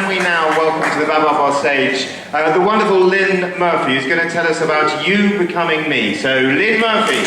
can we now welcome to the Bab Up our stage the wonderful Lynne Murphy, who's going to tell us about You Becoming Me. So, Lynne Murphy.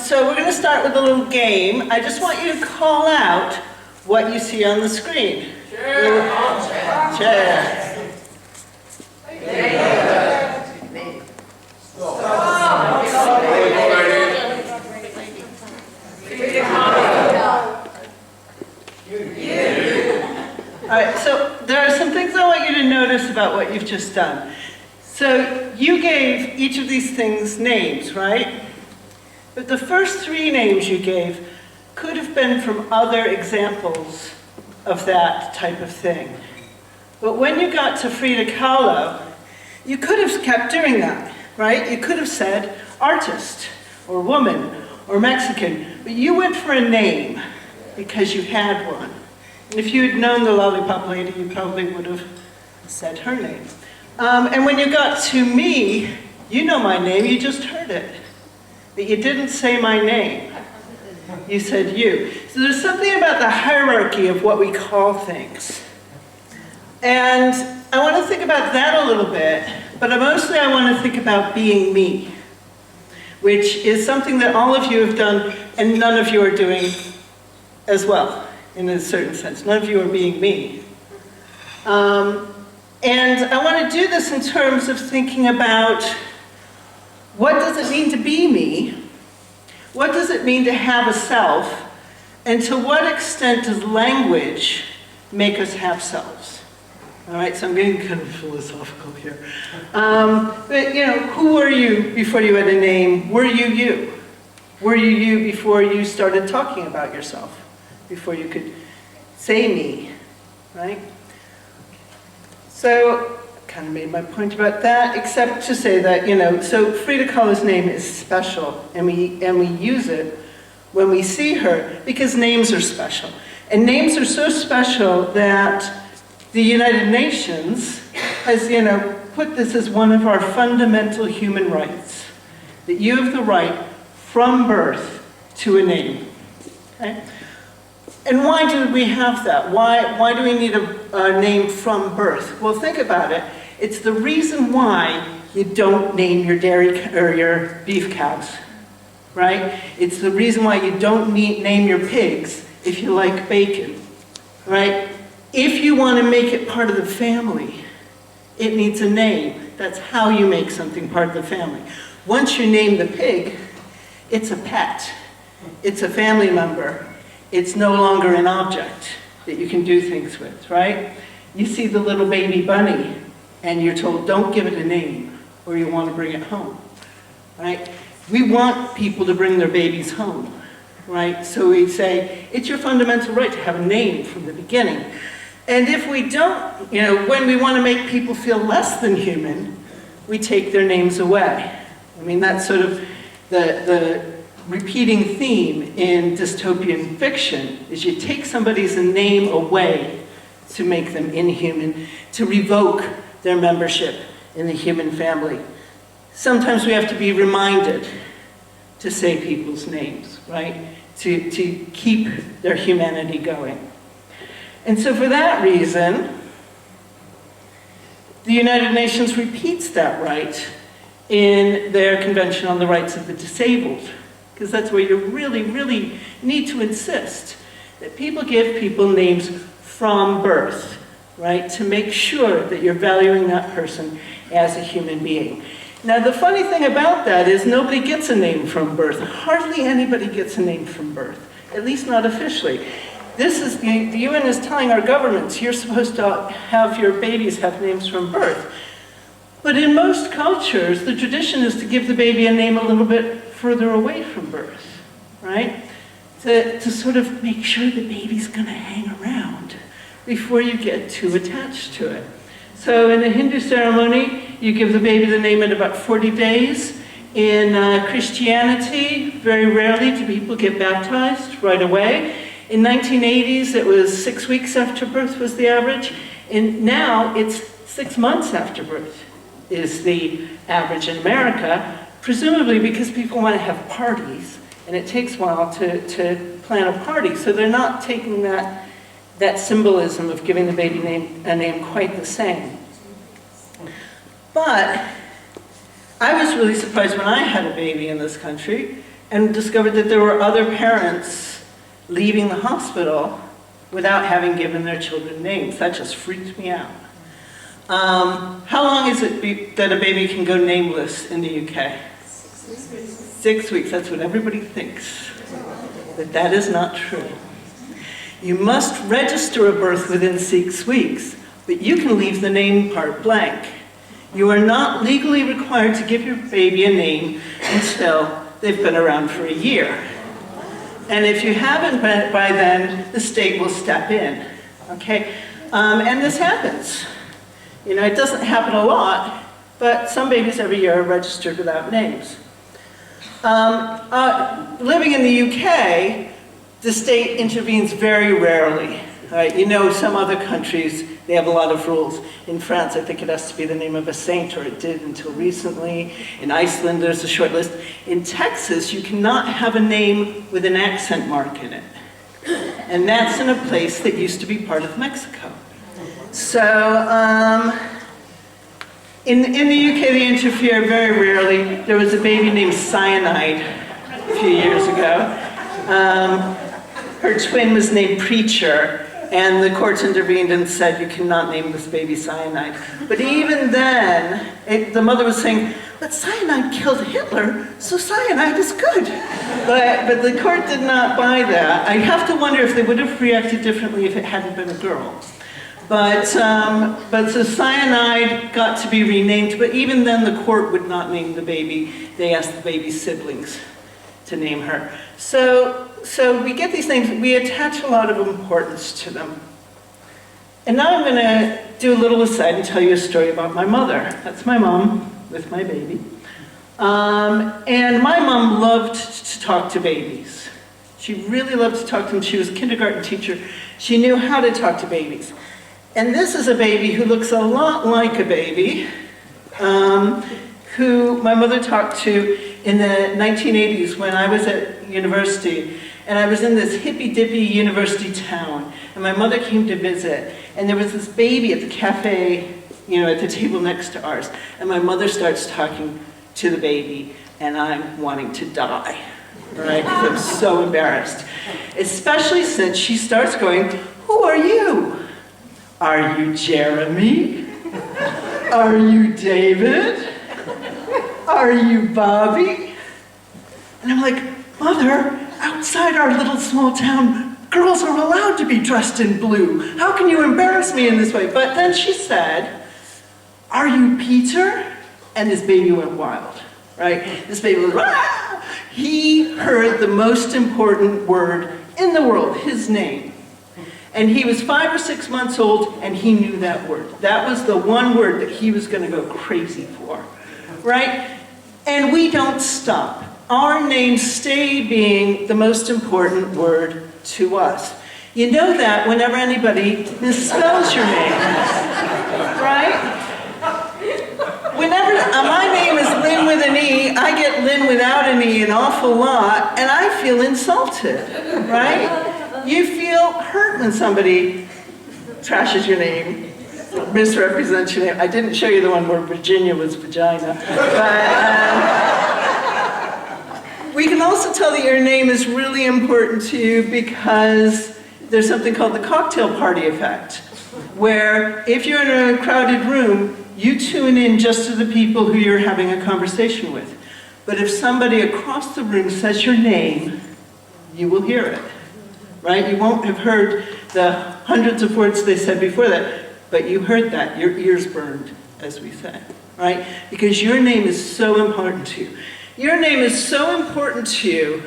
So we're going to start with a little game. I just want you to call out what you see on the screen. Chair. Chair. Alright, so there are some things I want you to notice about what you've just done. So you gave each of these things names, right? But the first three names you gave could have been from other examples of that type of thing. But when you got to Frida Kahlo, you could have kept doing that, right? You could have said artist, or woman, or Mexican, but you went for a name because you had one. And if you had known the Lollipop Lady, you probably would have said her name. And when you got to me, you know my name, you just heard it. But you didn't say my name. You said you. So there's something about the hierarchy of what we call things. And I want to think about that a little bit, but mostly I want to think about being me, which is something that all of you have done and none of you are doing as well, in a certain sense. None of you are being me. And I want to do this in terms of thinking about what does it mean to be me? What does it mean to have a self? And to what extent does language make us have selves? All right, so I'm getting kind of philosophical here. But you know, who were you before you had a name? Were you you? Were you you before you started talking about yourself? Before you could say me, right? So, I kind of made my point about that, except to say that, you know, so Frida Kahlo's name is special, and we use it when we see her, because names are special. And names are so special that the United Nations has, you know, put this as one of our fundamental human rights, that you have the right from birth to a name, okay? And why do we have that? Why do we need a name from birth? Well, think about it. It's the reason why you don't name your dairy or your beef cows, right? It's the reason why you don't name your pigs if you like bacon, right? If you want to make it part of the family, it needs a name. That's how you make something part of the family. Once you name the pig, it's a pet. It's a family member. It's no longer an object that you can do things with, right? You see the little baby bunny, and you're told, don't give it a name, or you want to bring it home, right? We want people to bring their babies home, right? So we say, it's your fundamental right to have a name from the beginning. And if we don't, you know, when we want to make people feel less than human, we take their names away. I mean, that's sort of the repeating theme in dystopian fiction, is you take somebody's name away to make them inhuman, to revoke their membership in the human family. Sometimes we have to be reminded to say people's names, right? To keep their humanity going. And so for that reason, the United Nations repeats that right in their Convention on the Rights of the Disabled, because that's where you really, really need to insist that people give people names from birth, right? To make sure that you're valuing that person as a human being. Now, the funny thing about that is nobody gets a name from birth. Hardly anybody gets a name from birth, at least not officially. This is, the UN is telling our governments, you're supposed to have your babies have names from birth. But in most cultures, the tradition is to give the baby a name a little bit further away from birth, right? To sort of make sure the baby's gonna hang around before you get too attached to it. So in a Hindu ceremony, you give the baby the name at about 40 days. In Christianity, very rarely do people get baptized right away. In 1980s, it was 6 weeks after birth was the average. And now it's 6 months after birth is the average in America, presumably because people want to have parties and it takes a while to plan a party. So they're not taking that symbolism of giving the baby a name quite the same. But I was really surprised when I had a baby in this country and discovered that there were other parents leaving the hospital without having given their children names. That just freaked me out. How long is it that a baby can go nameless in the UK? 6 weeks. 6 weeks, that's what everybody thinks. But that is not true. You must register a birth within 6 weeks, but you can leave the name part blank. You are not legally required to give your baby a name until they've been around for a year. And if you haven't by then, the state will step in, okay? And this happens. You know, it doesn't happen a lot, but some babies every year are registered without names. Living in the UK, the state intervenes very rarely. Right? You know, some other countries, they have a lot of rules. In France, I think it has to be the name of a saint, or it did until recently. In Iceland, there's a short list. In Texas, you cannot have a name with an accent mark in it. And that's in a place that used to be part of Mexico. So, in the UK, they interfere very rarely. There was a baby named Cyanide a few years ago. Her twin was named Preacher, and the courts intervened and said, you cannot name this baby Cyanide. But even then, the mother was saying, but cyanide killed Hitler, so cyanide is good. But the court did not buy that. I have to wonder if they would have reacted differently if it hadn't been a girl. But so Cyanide got to be renamed, but even then the court would not name the baby. They asked the baby's siblings to name her. So we get these names, we attach a lot of importance to them. And now I'm going to do a little aside and tell you a story about my mother. That's my mom with my baby. And my mom loved to talk to babies. She really loved to talk to them. She was a kindergarten teacher. She knew how to talk to babies. And this is a baby who looks a lot like a baby, who my mother talked to in the 1980s when I was at university. And I was in this hippy-dippy university town, and my mother came to visit, and there was this baby at the cafe, you know, at the table next to ours, and my mother starts talking to the baby, and I'm wanting to die, right? Because I'm so embarrassed. Especially since she starts going, who are you? Are you Jeremy? Are you David? Are you Bobby? And I'm like, Mother, outside our little small town, girls are allowed to be dressed in blue. How can you embarrass me in this way? But then she said, are you Peter? And this baby went wild, right? This baby was, ah! He heard the most important word in the world, his name. And he was 5 or 6 months old, and he knew that word. That was the one word that he was going to go crazy for, right? And we don't stop. Our names stay being the most important word to us. You know that whenever anybody misspells your name, right? Whenever my name is Lynne with an E, I get Lynne without an E an awful lot, and I feel insulted, right? You feel hurt when somebody trashes your name, misrepresents your name. I didn't show you the one where Virginia was vagina, but we can also tell that your name is really important to you because there's something called the cocktail party effect, where if you're in a crowded room, you tune in just to the people who you're having a conversation with. But if somebody across the room says your name, you will hear it, right? You won't have heard the hundreds of words they said before that, but you heard that. Your ears burned, as we say, right? Because your name is so important to you. Your name is so important to you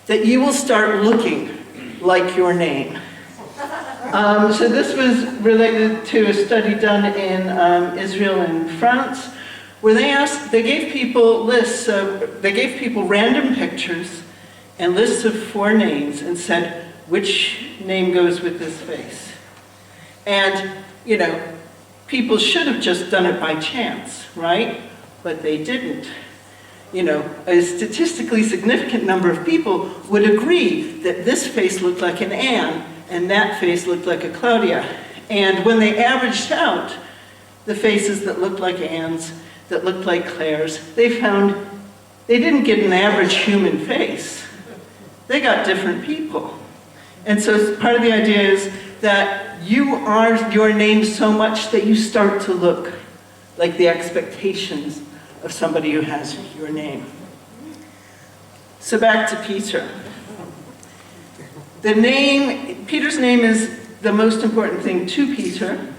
that you will start looking like your name. So this was related to a study done in Israel and France, where they gave people lists of, they gave people random pictures and lists of 4 names and said, which name goes with this face? And, you know, people should have just done it by chance, right? But they didn't. you know, a statistically significant number of people would agree that this face looked like an Anne and that face looked like a Claudia. And when they averaged out the faces that looked like Anne's, that looked like Claire's, they found they didn't get an average human face. They got different people. And so part of the idea is that you are your name so much that you start to look like the expectations of somebody who has your name. So back to Peter. Peter's name is the most important thing to Peter,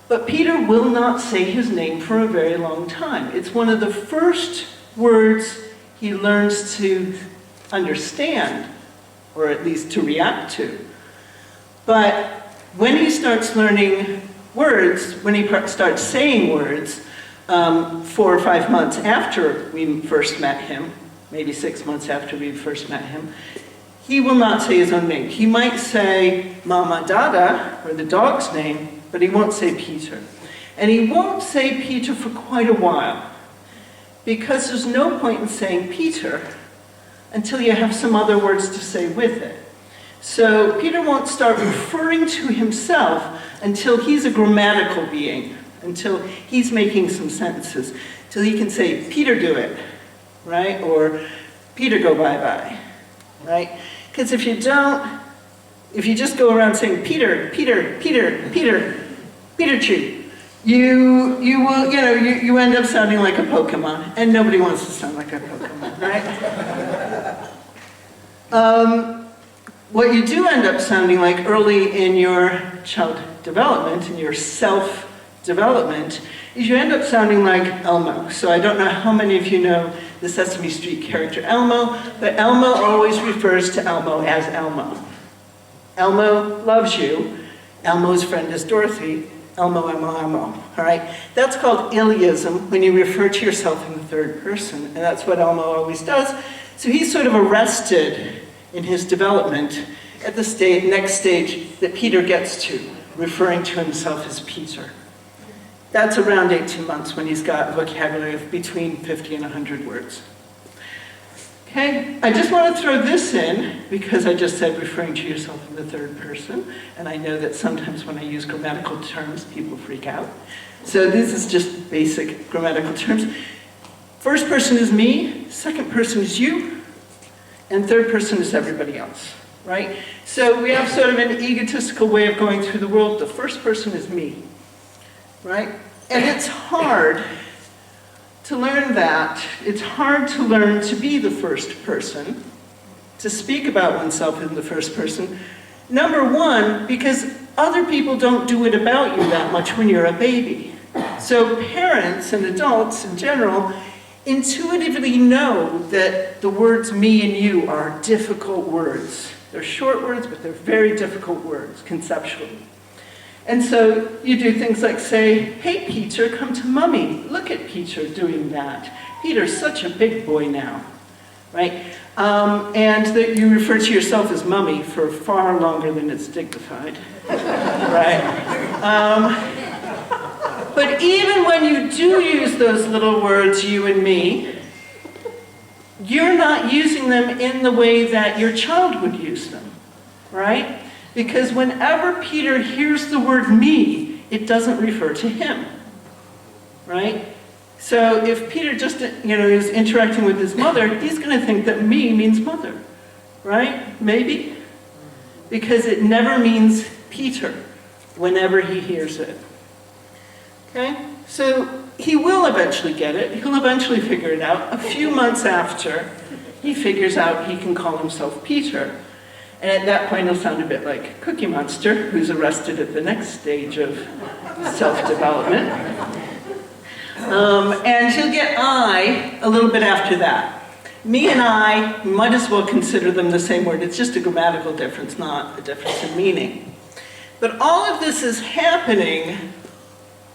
but Peter will not say his name for a very long time. It's one of the first words he learns to understand, or at least to react to. But when he starts learning words, when he starts saying words, 4 or 5 months after we first met him, maybe 6 months after we first met him, he will not say his own name. He might say Mama Dada, or the dog's name, but he won't say Peter. And he won't say Peter for quite a while, because there's no point in saying Peter until you have some other words to say with it. So Peter won't start referring to himself until he's a grammatical being, until he's making some sentences, till he can say, Peter do it, right? Or Peter go bye-bye, right? Because if you don't, if you just go around saying Peter, Peter, Peter, Peter, Peter Tree, you will, you end up sounding like a Pokemon, and nobody wants to sound like a Pokemon, right? What you do end up sounding like early in your child development, in your self-development, is you end up sounding like Elmo. So I don't know how many of you know the Sesame Street character Elmo, but Elmo always refers to Elmo as Elmo. Elmo loves you. Elmo's friend is Dorothy. Elmo, Elmo, Elmo, all right? That's called Iliism, when you refer to yourself in the third person, and that's what Elmo always does. So he's sort of arrested in his development at the next stage that Peter gets to, referring to himself as Peter. That's around 18 months when he's got a vocabulary of between 50 and 100 words. Okay, I just want to throw this in because I just said referring to yourself in the third person, and I know that sometimes when I use grammatical terms, people freak out. So this is just basic grammatical terms. First person is me, second person is you, and third person is everybody else, right? So we have sort of an egotistical way of going through the world. The first person is me, right? And it's hard to learn that. It's hard to learn to be the first person, to speak about oneself in the first person. Number one, because other people don't do it about you that much when you're a baby. So parents and adults in general intuitively know that the words me and you are difficult words. They're short words, but they're very difficult words conceptually. And so you do things like say, hey Peter, come to mommy. Look at Peter doing that. Peter's such a big boy now, right? And that you refer to yourself as mummy for far longer than it's dignified, right? But even when you do use those little words, you and me, you're not using them in the way that your child would use them, right? Because whenever Peter hears the word me, it doesn't refer to him, right? So if Peter just, is interacting with his mother, he's going to think that me means mother, right? Maybe? Because it never means Peter whenever he hears it. Okay? So he will eventually get it. He'll eventually figure it out. A few months after, he figures out he can call himself Peter. And at that point, he'll sound a bit like Cookie Monster, who's arrested at the next stage of self-development. And he'll get I a little bit after that. Me and I might as well consider them the same word. It's just a grammatical difference, not a difference in meaning. But all of this is happening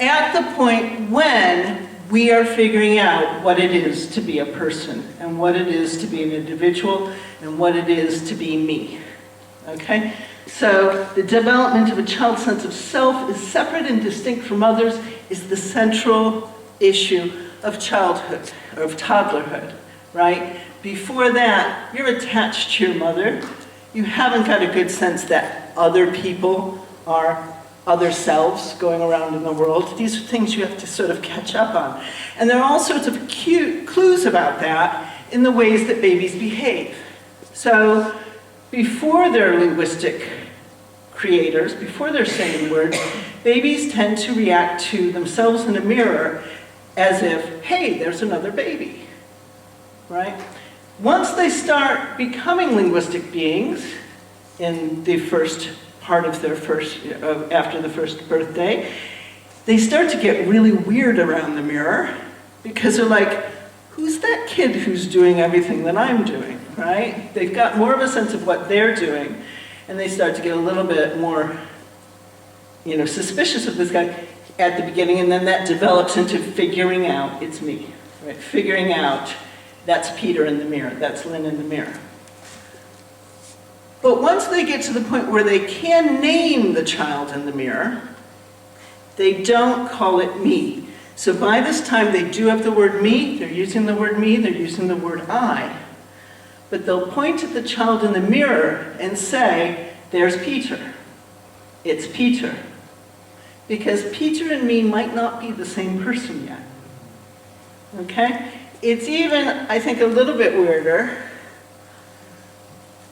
at the point when we are figuring out what it is to be a person, and what it is to be an individual, and what it is to be me. Okay? So the development of a child's sense of self is separate and distinct from others, is the central issue of childhood, of toddlerhood, right? Before that, you're attached to your mother. You haven't got a good sense that other people are other selves going around in the world. These are things you have to sort of catch up on. And there are all sorts of cute clues about that in the ways that babies behave. So before they're linguistic creators, before they're saying words, babies tend to react to themselves in a mirror as if, hey, there's another baby, right? Once they start becoming linguistic beings in the first part of their after the first birthday, they start to get really weird around the mirror because they're like, who's that kid who's doing everything that I'm doing, right? They've got more of a sense of what they're doing, and they start to get a little bit more, suspicious of this guy at the beginning, and then that develops into figuring out it's me, right? Figuring out that's Peter in the mirror, that's Lynne in the mirror. But once they get to the point where they can name the child in the mirror, they don't call it me. So by this time they do have the word me, they're using the word me, they're using the word I. But they'll point at the child in the mirror and say, there's Peter. It's Peter. Because Peter and me might not be the same person yet. Okay? It's even, I think, a little bit weirder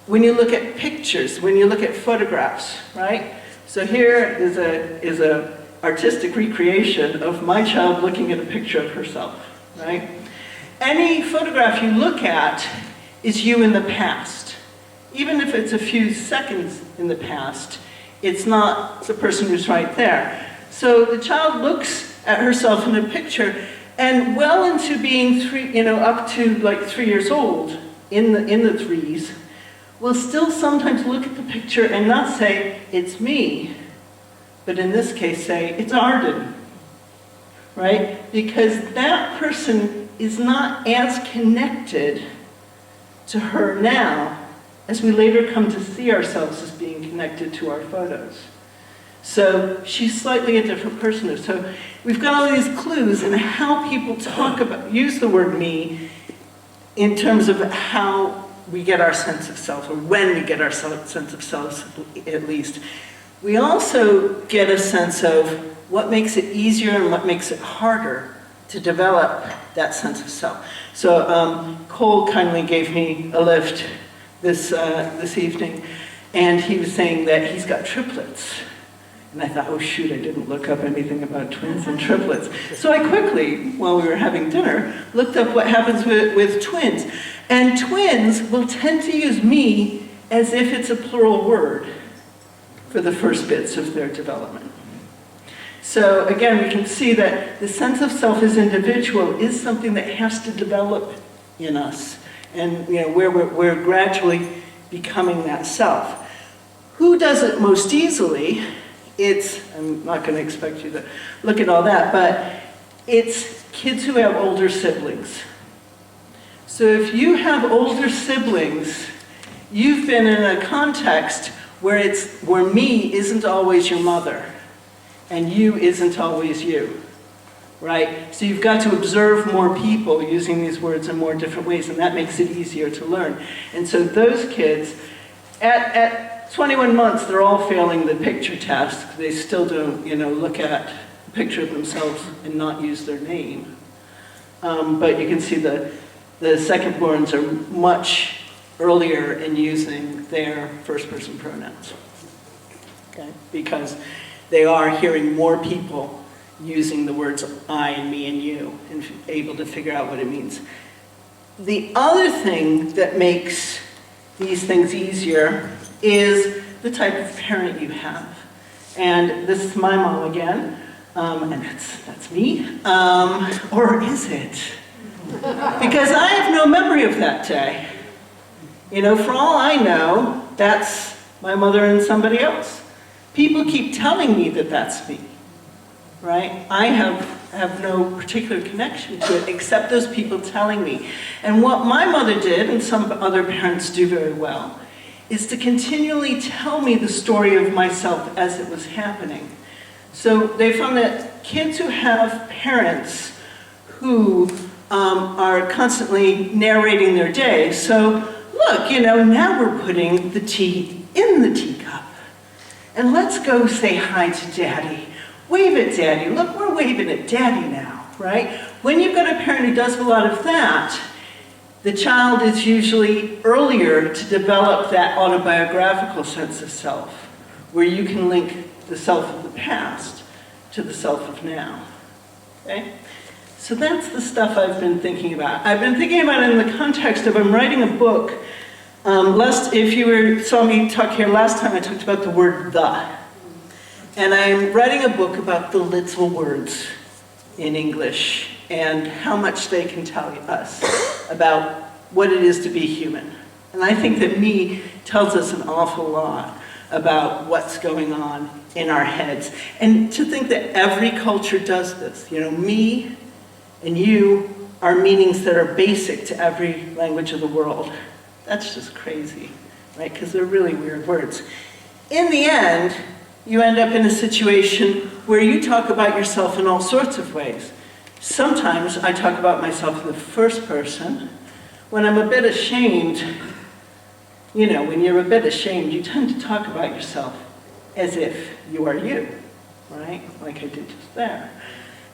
when you look at pictures, when you look at photographs, right? So here is a artistic recreation of my child looking at a picture of herself, right? Any photograph you look at is you in the past. Even if it's a few seconds in the past, it's not the person who's right there. So the child looks at herself in a picture, and well into being up to like 3 years old, in the threes, will still sometimes look at the picture and not say, it's me, but in this case say, it's Arden, right? Because that person is not as connected to her now as we later come to see ourselves as being connected to our photos. So she's slightly a different person. So we've got all these clues in how people use the word me in terms of how we get our sense of self, or when we get our sense of self, at least. We also get a sense of what makes it easier and what makes it harder to develop that sense of self. So Cole kindly gave me a lift this evening, and he was saying that he's got triplets. And I thought, oh shoot, I didn't look up anything about twins and triplets. So I quickly, while we were having dinner, looked up what happens with twins. And twins will tend to use me as if it's a plural word for the first bits of their development. So again, we can see that the sense of self as individual is something that has to develop in us. And where we're gradually becoming that self. Who does it most easily? I'm not going to expect you to look at all that, but it's kids who have older siblings. So if you have older siblings, you've been in a context where me isn't always your mother, and you isn't always you, right? So you've got to observe more people using these words in more different ways, and that makes it easier to learn. And so those kids, at 21 months, they're all failing the picture test. They still don't, look at a picture of themselves and not use their name. But you can see the second-borns are much earlier in using their first-person pronouns, okay? Because they are hearing more people using the words I and me and you and able to figure out what it means. The other thing that makes these things easier is the type of parent you have. And this is my mom again, and that's me. Or is it? Because I have no memory of that day. For all I know, that's my mother and somebody else. People keep telling me that that's me, right? I have no particular connection to it except those people telling me. And what my mother did, and some other parents do very well, is to continually tell me the story of myself as it was happening. So they found that kids who have parents who are constantly narrating their day. So look, now we're putting the tea in the teacup. And let's go say hi to Daddy. Wave at Daddy. Look, we're waving at Daddy now, right? When you've got a parent who does a lot of that, the child is usually earlier to develop that autobiographical sense of self, where you can link the self of the past to the self of now, okay? So that's the stuff I've been thinking about. I've been thinking about it in the context of I'm writing a book. If you saw me talk here last time, I talked about the word the. And I'm writing a book about the little words in English and how much they can tell us about what it is to be human. And I think that me tells us an awful lot about what's going on in our heads. And to think that every culture does this, me and you are meanings that are basic to every language of the world. That's just crazy, right? Because they're really weird words. In the end, you end up in a situation where you talk about yourself in all sorts of ways. Sometimes I talk about myself in the first person. When I'm a bit ashamed, when you're a bit ashamed, you tend to talk about yourself as if you are you, right? Like I did just there.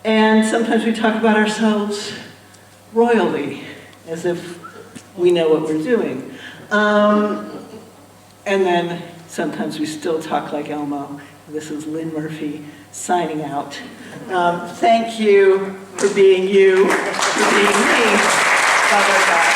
And sometimes we talk about ourselves royally, as if we know what we're doing. And then sometimes we still talk like Elmo. This is Lynne Murphy signing out. Thank you for being you, for being me. Bye-bye.